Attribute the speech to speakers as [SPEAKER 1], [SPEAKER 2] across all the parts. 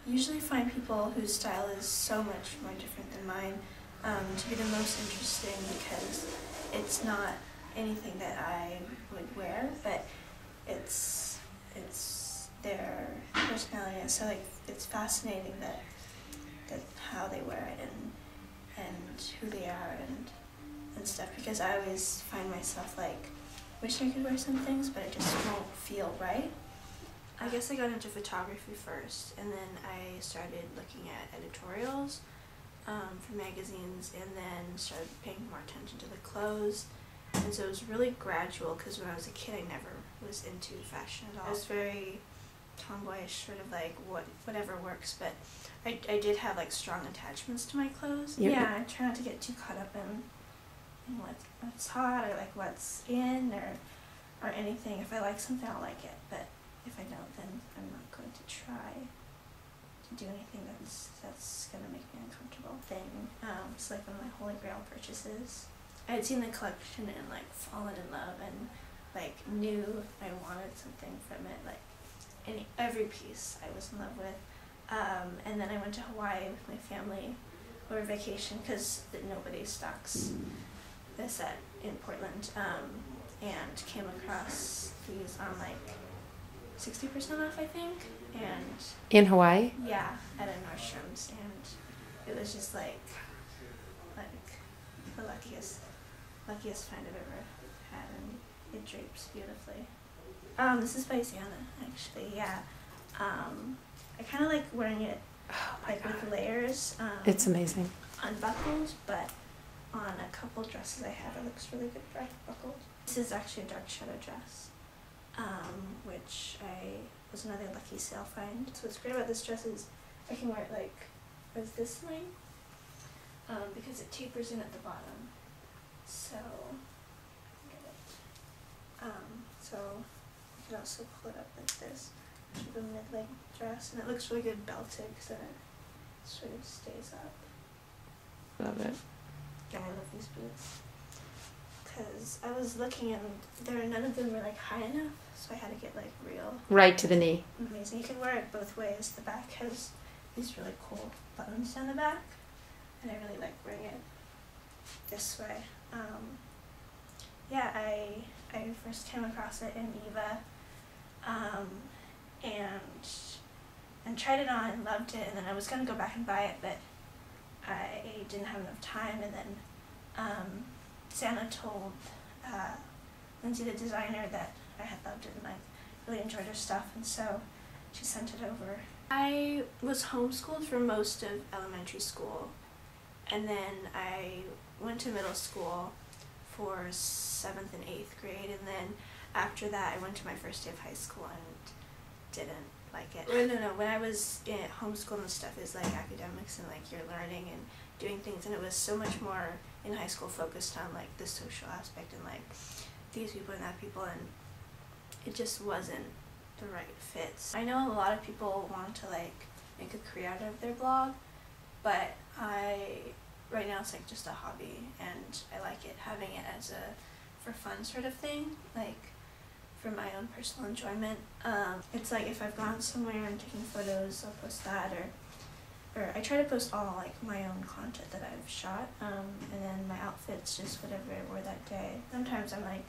[SPEAKER 1] usually find people whose style is so much more different than mine to be the most interesting because it's not anything that I would wear, but it's their personality. So like it's fascinating that how they wear it and who they are and stuff, because I always find myself like wish I could wear some things, but it just won't feel right. I guess I got into photography first, and then I started looking at editorials for magazines, and then started paying more attention to the clothes. And so it was really gradual, because when I was a kid I never was into fashion at all. I was very tomboyish, sort of like whatever works, but I did have like strong attachments to my clothes. Yep. Yeah, I try not to get too caught up in what's hot or like what's in or anything. If I like something, I'll like it, but if I don't, then I'm not going to try to do anything that's gonna make me uncomfortable. It's like one of my holy grail purchases. I had seen the collection and like fallen in love and like knew I wanted something from it. Like every piece I was in love with. And then I went to Hawaii with my family over vacation, because nobody stocks this in Portland, and came across these on like 60% off, I think. And
[SPEAKER 2] in Hawaii?
[SPEAKER 1] Yeah, at a Nordstrom's, and it was just like the luckiest find I've ever had, and it drapes beautifully. This is by Zana, actually. Yeah. I kind of like wearing it like with layers.
[SPEAKER 2] It's amazing.
[SPEAKER 1] Unbuckled, but on a couple dresses I have, it looks really good buckled. This is actually a dark shadow dress, which was another lucky sale find. So what's great about this dress is I can wear it like with this length, because it tapers in at the bottom. So, so you can also pull it up like this. Sort of a mid-leg dress, and it looks really good belted because then it sort of stays up.
[SPEAKER 2] Love it.
[SPEAKER 1] Yeah, I love these boots. Because I was looking and none of them were like high enough, so I had to get like real.
[SPEAKER 2] Right to the knee.
[SPEAKER 1] Amazing. You can wear it both ways. The back has these really cool buttons down the back, and I really like wearing it this way. Yeah, I first came across it in Eva. And tried it on, loved it, and then I was going to go back and buy it, but I didn't have enough time, and then Santa told Lindsay, the designer, that I had loved it and I really enjoyed her stuff, and so she sent it over. I was homeschooled for most of elementary school, and then I went to middle school for 7th and 8th grade, and then after that I went to my first day of high school and didn't like it. No, when I was in homeschool and stuff, is like academics and like you're learning and doing things, and it was so much more in high school focused on like the social aspect and like these people and that people, and it just wasn't the right fits. I know a lot of people want to like make a career out of their blog, but right now it's like just a hobby, and I like it, having it as for fun sort of thing, like for my own personal enjoyment. It's like if I've gone somewhere and taken photos, I'll post that, or I try to post all like my own content that I've shot, and then my outfits, just whatever I wore that day. Sometimes I'm like,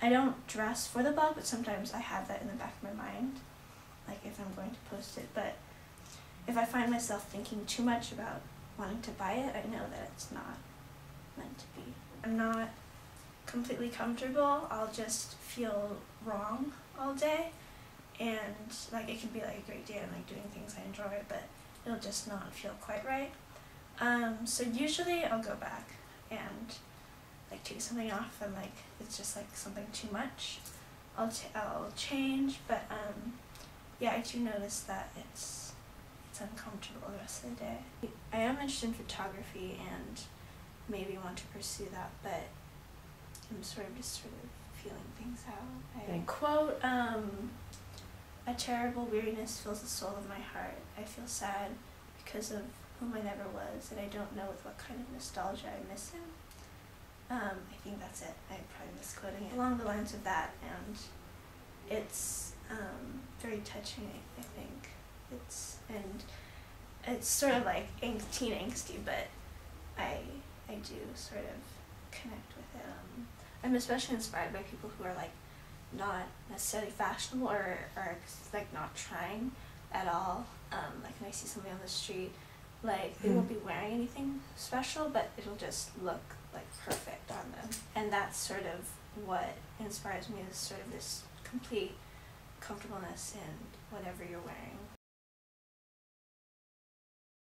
[SPEAKER 1] I don't dress for the blog, but sometimes I have that in the back of my mind, like if I'm going to post it. But if I find myself thinking too much about wanting to buy it, I know that it's not meant to be. I'm not completely comfortable. I'll just feel wrong all day, and like it can be like a great day and like doing things I enjoy, but it'll just not feel quite right. So usually I'll go back and like take something off, and like it's just like something too much. I'll change, but yeah, I do notice that it's uncomfortable the rest of the day. I am interested in photography and maybe want to pursue that, but I'm sort of feeling things out. Quote, "A terrible weariness fills the soul of my heart. I feel sad because of whom I never was, and I don't know with what kind of nostalgia I miss him." I think that's it. I'm probably misquoting it. Along the lines of that, and it's very touching, I think. It's sort of like teen angsty, but I do sort of connect with it. I'm especially inspired by people who are like not necessarily fashionable or like not trying at all. Like when I see somebody on the street, like they won't be wearing anything special, but it'll just look like perfect on them. And that's sort of what inspires me, is sort of this complete comfortableness in whatever you're wearing.